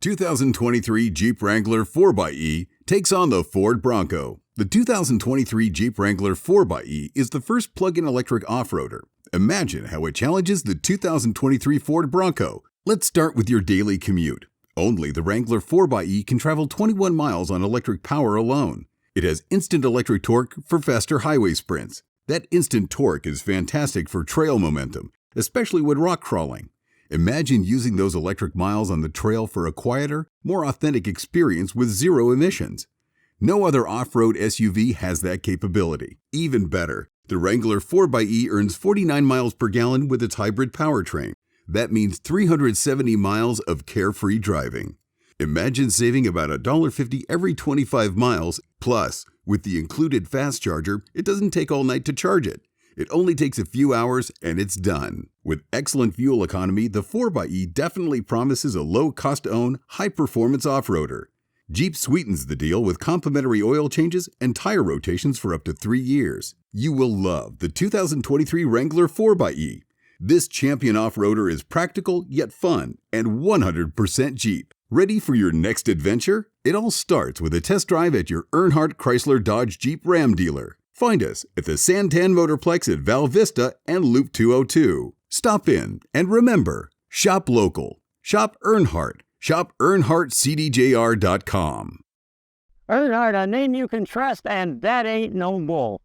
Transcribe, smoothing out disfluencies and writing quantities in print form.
2023 Jeep Wrangler 4xe takes on the Ford Bronco. The 2023 Jeep Wrangler 4xe is the first plug-in electric off-roader. Imagine how it challenges the 2023 Ford Bronco. Let's start with your daily commute. Only the Wrangler 4xe can travel 21 miles on electric power alone. It has instant electric torque for faster highway sprints. That instant torque is fantastic for trail momentum, especially when rock crawling. Imagine using those electric miles on the trail for a quieter, more authentic experience with zero emissions. No other off-road SUV has that capability. Even better, the Wrangler 4xe earns 49 miles per gallon with its hybrid powertrain. That means 370 miles of carefree driving. Imagine saving about $1.50 every 25 miles. Plus, with the included fast charger, it doesn't take all night to charge it. It only takes a few hours and it's done. With excellent fuel economy, the 4xe definitely promises a low-cost-to-own, high-performance off-roader. Jeep sweetens the deal with complimentary oil changes and tire rotations for up to 3 years. You will love the 2023 Wrangler 4xe. This champion off-roader is practical yet fun and 100% Jeep. Ready for your next adventure? It all starts with a test drive at your Earnhardt Chrysler Dodge Jeep Ram dealer. Find us at the Santan Motorplex at Val Vista and Loop 202. Stop in and remember, shop local. Shop Earnhardt. Shop EarnhardtCDJR.com. Earnhardt, a name you can trust, and that ain't no bull.